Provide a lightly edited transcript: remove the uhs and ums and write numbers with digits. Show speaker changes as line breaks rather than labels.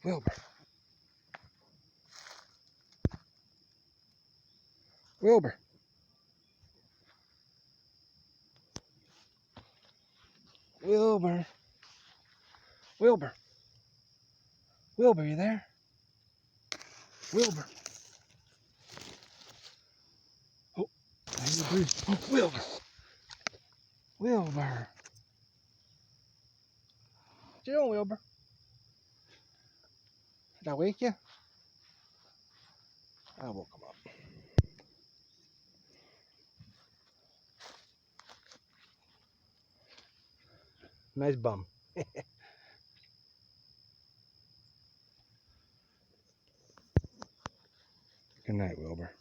Wilbur. Wilbur. Wilbur. Wilbur. Wilbur, you there? Wilbur. Oh, I hear you breathe. Oh, Wilbur. Wilbur. What you doing, Wilbur? Did I wake you? I woke him up. Nice bum. Good night, Wilbur.